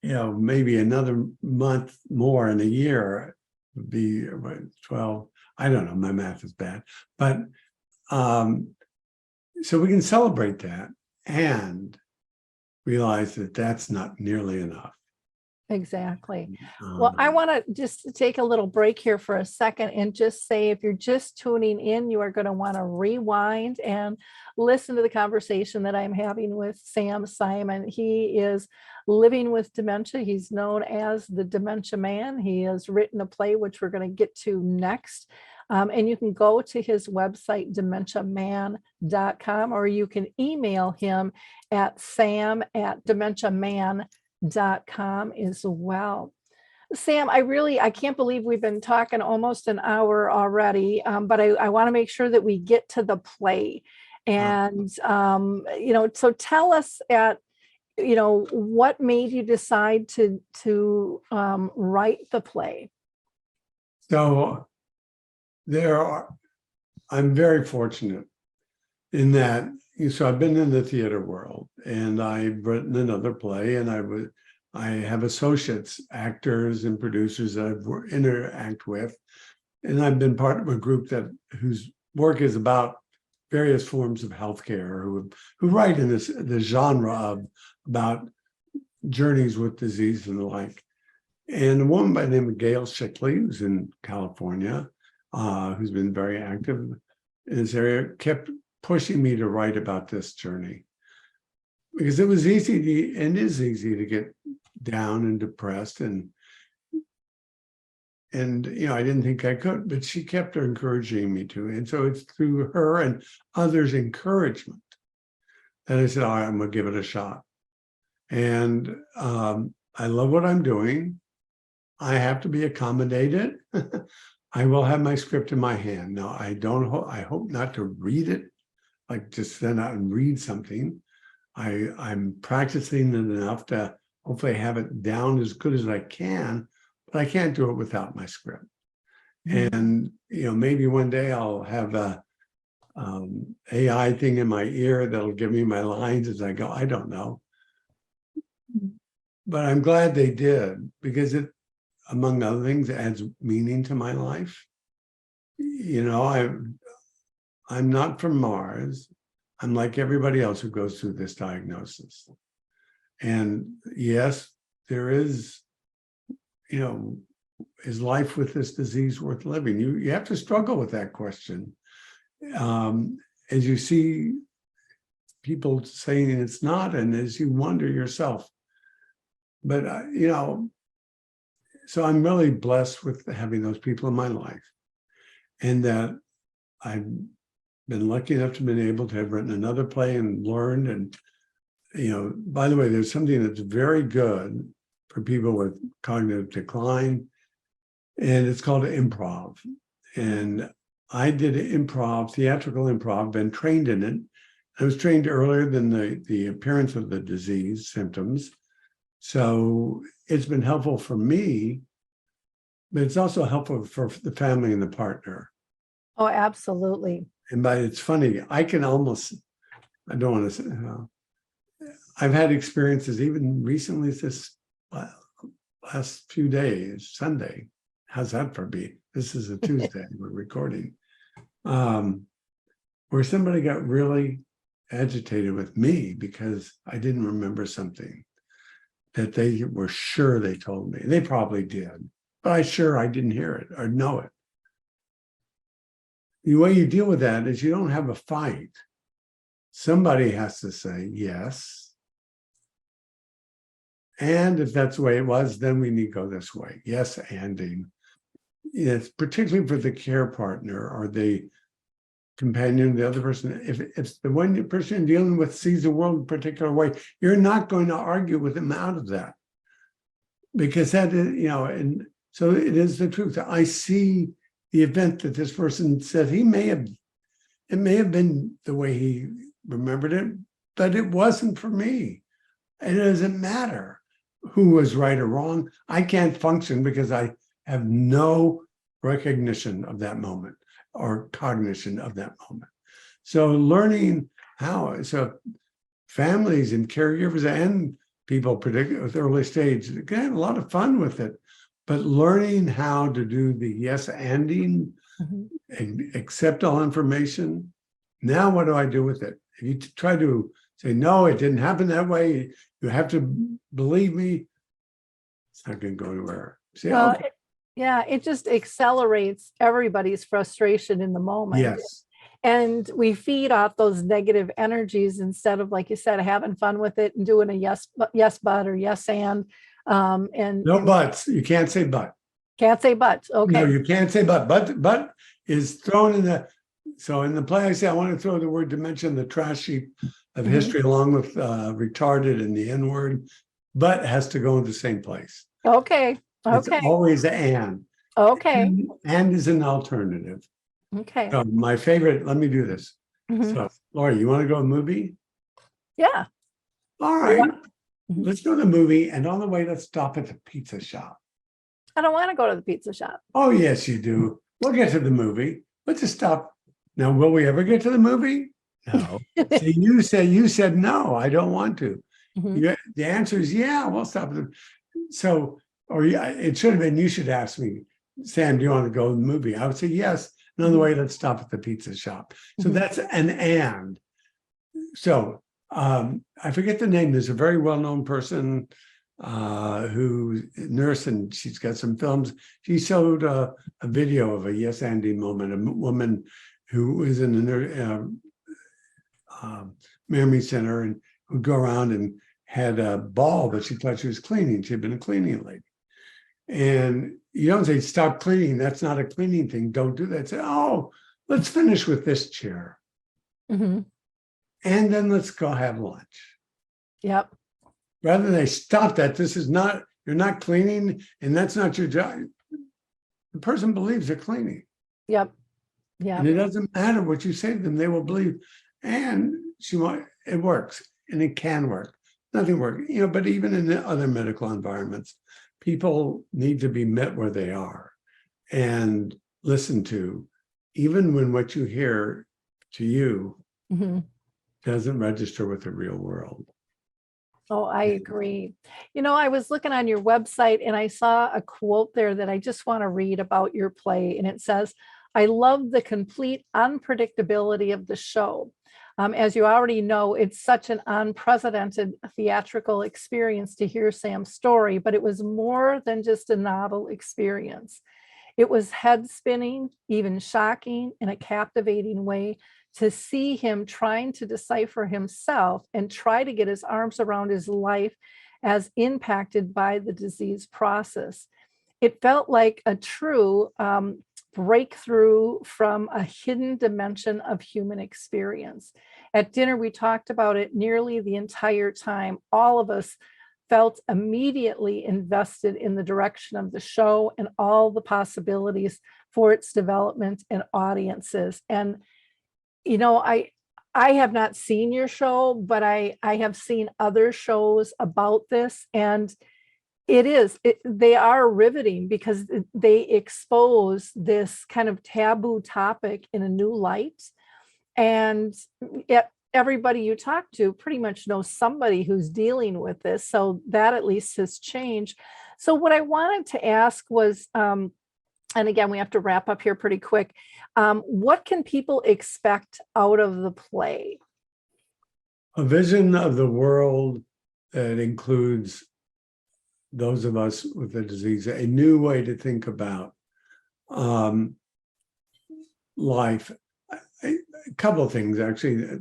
Speaker 3: maybe another month more in a year would be 12. I don't know, my math is bad. But so we can celebrate that and realize that that's not nearly enough.
Speaker 1: Exactly. Well, I want to just take a little break here for a second and just say, if you're just tuning in, you are going to want to rewind and listen to the conversation that I'm having with Sam Simon. He is living with dementia. He's known as the Dementia Man. He has written a play, which we're going to get to next. And you can go to his website, dementiaman.com, or you can email him at sam@dementiaman.com as well. Sam, I can't believe we've been talking almost an hour already, but I want to make sure that we get to the play. And, so tell us what made you decide to write the play?
Speaker 3: So I'm very fortunate in that, so I've been in the theater world, and I've written another play, and I have associates, actors and producers that I interact with, and I've been part of a group whose work is about various forms of healthcare, who write in the genre about journeys with disease and the like. And a woman by the name of Gail Shickley, who's in California, who's been very active in this area, kept pushing me to write about this journey, because it was easy to get down and depressed, and I didn't think I could, but she kept encouraging me to. And so it's through her and others' encouragement that I said, all right, I'm going to give it a shot. And I love what I'm doing. I have to be accommodated. I will have my script in my hand. Now, I hope not to read it, like just send out and read something. I'm practicing it enough to hopefully have it down as good as I can, but I can't do it without my script. And, maybe one day I'll have a AI thing in my ear that'll give me my lines as I go. I don't know. But I'm glad they did, because among other things, adds meaning to my life. You know, I'm not from Mars. I'm like everybody else who goes through this diagnosis. And yes, there is, you know, is life with this disease worth living? You have to struggle with that question. As you see people saying it's not, and as you wonder yourself. But, you know, so I'm really blessed with having those people in my life, and that I've been lucky enough to be able to have written another play and learned. And, you know, by the way, there's something that's very good for people with cognitive decline, and it's called improv. And I did improv, theatrical improv, been trained in it. I was trained earlier than the appearance of the disease symptoms. So it's been helpful for me, but it's also helpful for the family and the partner.
Speaker 1: Oh, absolutely.
Speaker 3: And it's funny, I can almost, I don't want to say, I've had experiences even recently this last few days, Sunday. How's that for me? This is a Tuesday, we're recording. Where somebody got really agitated with me because I didn't remember something that they were sure they told me. They probably did, but I didn't hear it or know it. The way you deal with that is you don't have a fight. Somebody has to say yes. And if that's the way it was, then we need to go this way. Yes, anding. It's particularly for the care partner or the companion, the other person. If the one person you're dealing with sees the world in a particular way, you're not going to argue with them out of that. Because that is, you know, and so it is the truth. I see the event that this person said it may have been the way he remembered it, but it wasn't for me. It doesn't matter who was right or wrong. I can't function because I have no recognition of that moment or cognition of that moment. So learning how, so families and caregivers and people, particularly with early stage, can have a lot of fun with it, but learning how to do the yes anding, accept all information. Now, what do I do with it? If you try to say, no, it didn't happen that way, you have to believe me, it's not going to go anywhere. Say,
Speaker 1: Well,
Speaker 3: okay.
Speaker 1: yeah, it just accelerates everybody's frustration in the moment.
Speaker 3: Yes.
Speaker 1: And we feed off those negative energies instead of, like you said, having fun with it and doing a yes, but, or yes, and
Speaker 3: No buts. You can't say but.
Speaker 1: Can't say but. Okay.
Speaker 3: No, you can't say but. But is thrown in the, so in the play I say, I want to throw the word dementia in the trash heap of history along with retarded and the N word, but has to go in the same place.
Speaker 1: Okay.
Speaker 3: It's always and.
Speaker 1: Okay.
Speaker 3: And is an alternative.
Speaker 1: Okay.
Speaker 3: So my favorite, let me do this. So, Lori, you want to go to a movie?
Speaker 1: Yeah.
Speaker 3: All right. Let's go to the movie. And on the way, let's stop at the pizza shop.
Speaker 1: I don't want to go to the pizza shop.
Speaker 3: Oh, yes, you do. We'll get to the movie. Let's just stop. Now, will we ever get to the movie? No. See, you said no, I don't want to. The answer is yeah, we'll stop. So, or yeah, it should have been, you should ask me, Sam, do you want to go to the movie? I would say yes. And on the way, let's stop at the pizza shop. So that's an and. So I forget the name. There's a very well-known person who's a nurse, and she's got some films. She showed a video of a yes anding moment, a woman who was in a memory center and would go around and had a ball that she thought she was cleaning. She'd been a cleaning lady. And you don't say, stop cleaning. That's not a cleaning thing. Don't do that. Say, oh, let's finish with this chair. And then let's go have lunch.
Speaker 1: Yep.
Speaker 3: Rather than they stop that, this is not, you're not cleaning and that's not your job. The person believes they're cleaning.
Speaker 1: Yep. Yeah.
Speaker 3: And it doesn't matter what you say to them, they will believe. And it works and it can work. Nothing works, you know, but even in the other medical environments, people need to be met where they are and listened to, even when what you hear to you doesn't register with the real world.
Speaker 1: Oh, I agree. I was looking on your website and I saw a quote there that I just want to read about your play. And it says, I love the complete unpredictability of the show. As you already know, it's such an unprecedented theatrical experience to hear Sam's story, but it was more than just a novel experience. It was head spinning, even shocking in a captivating way to see him trying to decipher himself and try to get his arms around his life as impacted by the disease process. It felt like a true breakthrough from a hidden dimension of human experience. At dinner, we talked about it nearly the entire time. All of us felt immediately invested in the direction of the show and all the possibilities for its development and audiences. And I have not seen your show, but I have seen other shows about this, and they are riveting because they expose this kind of taboo topic in a new light. And yet everybody you talk to pretty much knows somebody who's dealing with this. So that at least has changed. So what I wanted to ask was, and again, we have to wrap up here pretty quick. What can people expect out of the play?
Speaker 3: A vision of the world that includes those of us with the disease, a new way to think about life. A couple of things, actually,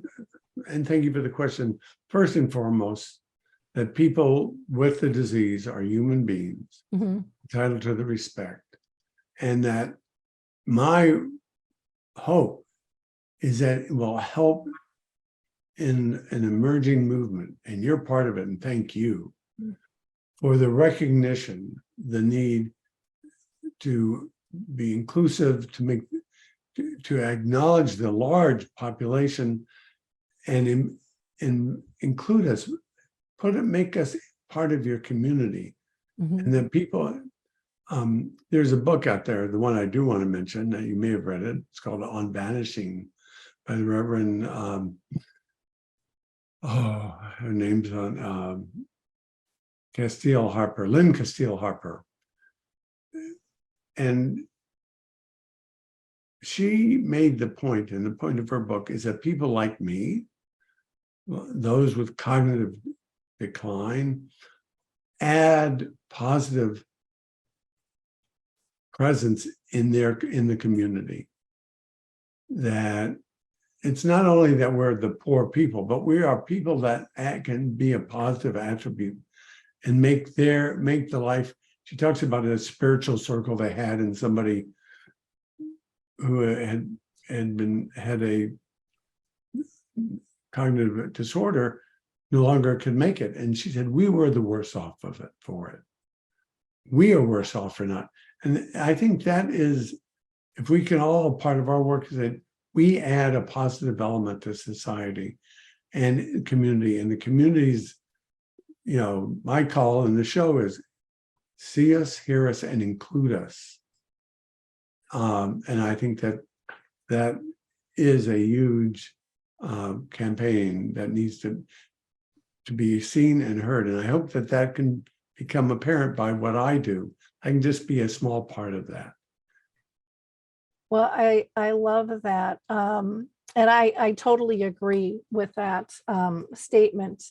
Speaker 3: and thank you for the question. First and foremost, that people with the disease are human beings, entitled to the respect. And that my hope is that it will help in an emerging movement, and you're part of it, and thank you, for the recognition, the need to be inclusive, to acknowledge the large population and include us, make us part of your community. And that people, there's a book out there, the one I do want to mention, that you may have read it. It's called On Vanishing by the Reverend, her name's on Castile Harper, Lynn Castile Harper. And she made the point, and the point of her book is that people like me, those with cognitive decline, add positive presence in the community. That it's not only that we're the poor people, but we are people that can be a positive attribute and make the life. She talks about a spiritual circle they had, and somebody who had a cognitive disorder no longer could make it. And she said, we were the worse off of it for it. We are worse off for not. And I think that is, if we can all, part of our work is that we add a positive element to society and community. And the communities, my call in the show is see us, hear us, and include us. And I think that is a huge campaign that needs to be seen and heard. And I hope that can become apparent by what I do. I can just be a small part of that.
Speaker 1: Well, I love that. And I totally agree with that statement,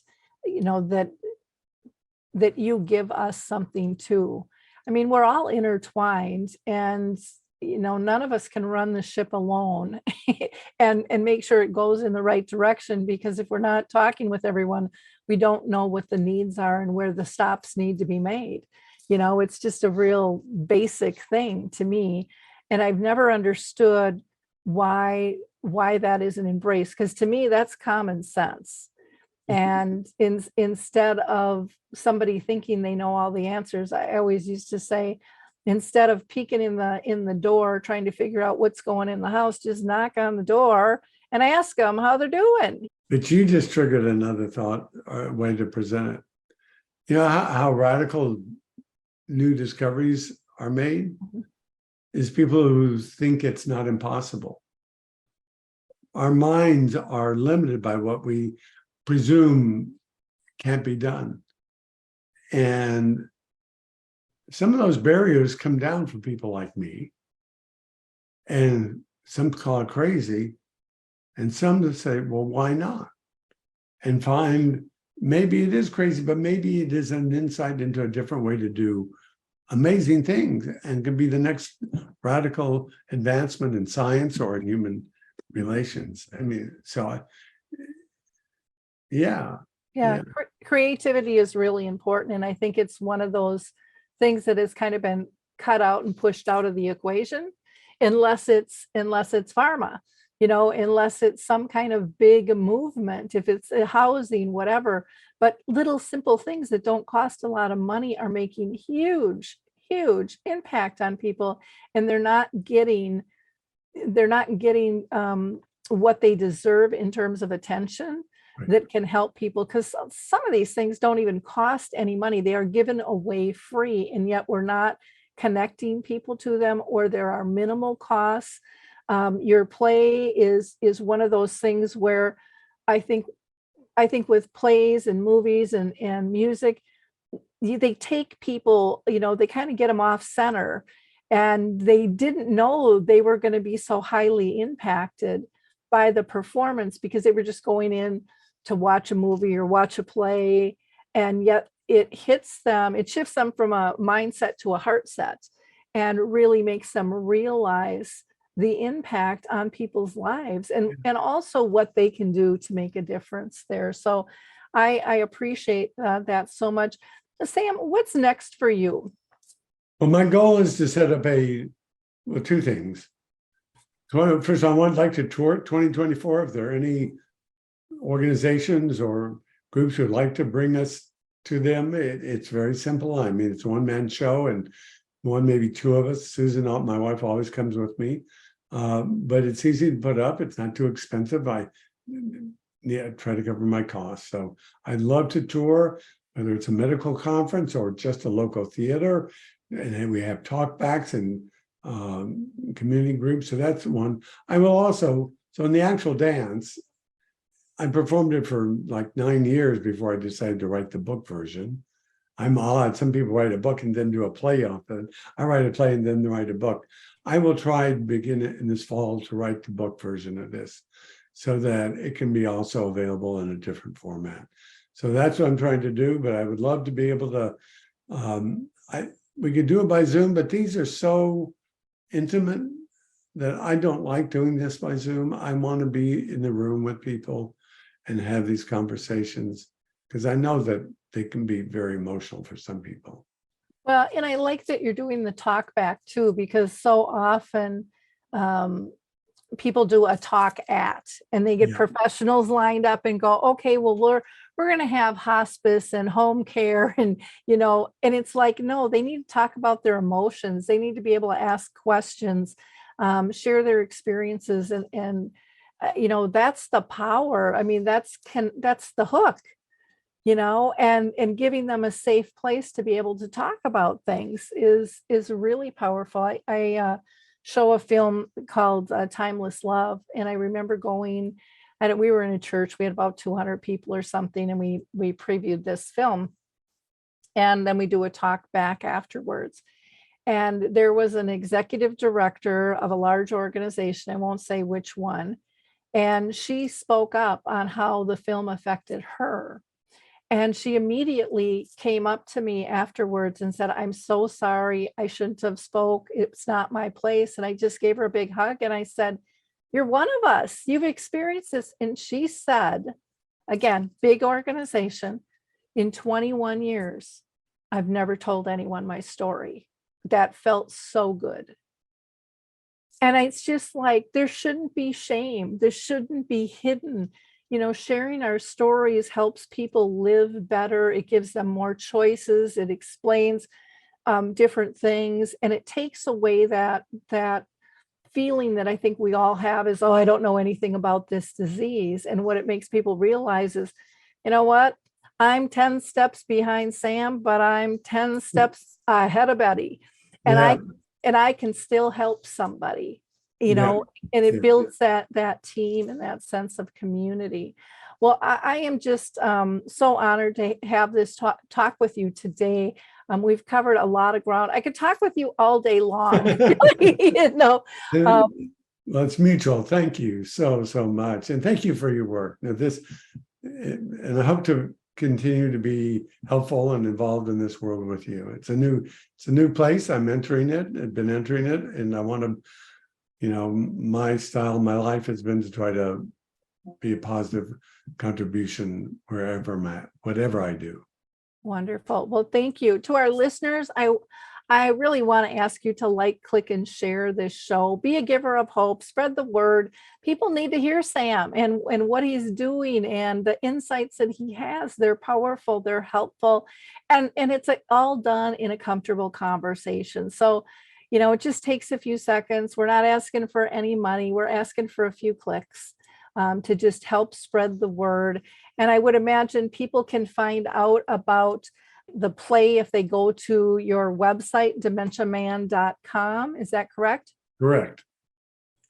Speaker 1: that you give us something too. I mean, we're all intertwined, and none of us can run the ship alone and make sure it goes in the right direction, because if we're not talking with everyone, we don't know what the needs are and where the stops need to be made. It's just a real basic thing to me. And I've never understood why that isn't embraced, because to me, that's common sense. And instead of somebody thinking they know all the answers, I always used to say, instead of peeking in the door, trying to figure out what's going in the house, just knock on the door and ask them how they're doing.
Speaker 3: But you just triggered another thought, or way to present it. You know how radical new discoveries are made? Is people who think it's not impossible. Our minds are limited by what we presume can't be done. And some of those barriers come down for people like me. And some call it crazy. And some to say, well, why not? And find maybe it is crazy, but maybe it is an insight into a different way to do amazing things and could be the next radical advancement in science or in human relations. I mean, so yeah.
Speaker 1: Creativity is really important. And I think it's one of those things that has kind of been cut out and pushed out of the equation, unless it's pharma, unless it's some kind of big movement, if it's a housing, whatever. But little simple things that don't cost a lot of money are making huge impact on people, and they're not getting what they deserve in terms of attention that can help people, because some of these things don't even cost any money. They are given away free, and yet we're not connecting people to them, or there are minimal costs. Your play is one of those things where I think with plays and movies and music, they take people, they kind of get them off center, and they didn't know they were going to be so highly impacted by the performance because they were just going in to watch a movie or watch a play. And yet it shifts them from a mindset to a heart set, and really makes them realize the impact on people's lives and also what they can do to make a difference there. So I appreciate that so much. Sam, what's next for you?
Speaker 3: Well, my goal is to set up two things. First, I would like to tour 2024. If there are any organizations or groups who would like to bring us to them, it's very simple. I mean, it's a one-man show, and maybe two of us. Susan, my wife, always comes with me. But it's easy to put up. It's not too expensive. I try to cover my costs. So I'd love to tour, whether it's a medical conference or just a local theater. And then we have talkbacks and community groups. So that's one. I will also, so in the actual dance, I performed it for like 9 years before I decided to write the book version. I'm odd. Some people write a book and then do a play off it. I write a play and then write a book. I will try to begin in this fall to write the book version of this so that it can be also available in a different format. So that's what I'm trying to do, but I would love to be able to, we could do it by Zoom, but these are so intimate that I don't like doing this by Zoom. I want to be in the room with people and have these conversations, because I know that they can be very emotional for some people.
Speaker 1: Well, and I like that you're doing the talk back too, because so often people do a talk at, and they get professionals lined up and go, okay, well, we're going to have hospice and home care, and and it's like, no, they need to talk about their emotions. They need to be able to ask questions, share their experiences, and that's the power. I mean, that's the hook. And giving them a safe place to be able to talk about things is really powerful. I show a film called Timeless Love, and I remember going, and we were in a church, we had about 200 people or something, and we previewed this film, and then we do a talk back afterwards. And there was an executive director of a large organization, I won't say which one, and she spoke up on how the film affected her. And she immediately came up to me afterwards and said, I'm so sorry, I shouldn't have spoke. It's not my place. And I just gave her a big hug. And I said, you're one of us. You've experienced this. And she said, again, big organization, in 21 years, I've never told anyone my story. That felt so good. And it's just like, there shouldn't be shame. There shouldn't be hidden. Sharing our stories helps people live better. It gives them more choices. It explains different things, and it takes away that feeling that I think we all have is, oh, I don't know anything about this disease. And what it makes people realize is, you know what? I'm 10 steps behind Sam, but I'm 10 steps ahead of Betty, and I can still help somebody. And it builds that team and that sense of community. Well, I am just so honored to have this talk with you today. We've covered a lot of ground. I could talk with you all day long. You know,
Speaker 3: Well, it's mutual. Thank you so much, and thank you for your work. Now, and I hope to continue to be helpful and involved in this world with you. It's a new place. I'm entering it. I've been entering it, and I want to, my style, my life has been to try to be a positive contribution wherever I'm at, whatever I do.
Speaker 1: Wonderful. Well, thank you. To our listeners, I really want to ask you to like, click, and share this show. Be a giver of hope. Spread the word. People need to hear Sam and what he's doing and the insights that he has. They're powerful. They're helpful. And it's all done in a comfortable conversation. So, it just takes a few seconds. We're not asking for any money. We're asking for a few clicks to just help spread the word. And I would imagine people can find out about the play if they go to your website, dementiaman.com. Is that correct?
Speaker 3: Correct.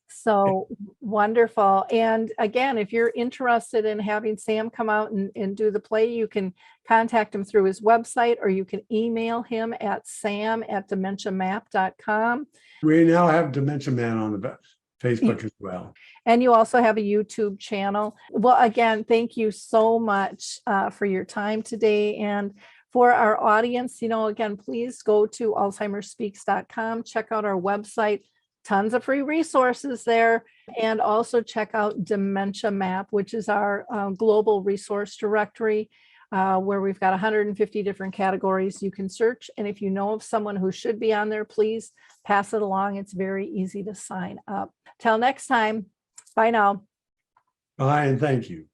Speaker 1: So wonderful. And again, if you're interested in having Sam come out and do the play, you can contact him through his website, or you can email him at sam@dementiamap.com.
Speaker 3: We now have Dementia Man on the Facebook as well.
Speaker 1: And you also have a YouTube channel. Well, again, thank you so much for your time today. And for our audience, again, please go to alzheimerspeaks.com, check out our website, tons of free resources there, and also check out Dementia Map, which is our global resource directory, where we've got 150 different categories you can search. And if you know of someone who should be on there, please pass it along. It's very easy to sign up. Till next time, bye now.
Speaker 3: Bye, and thank you.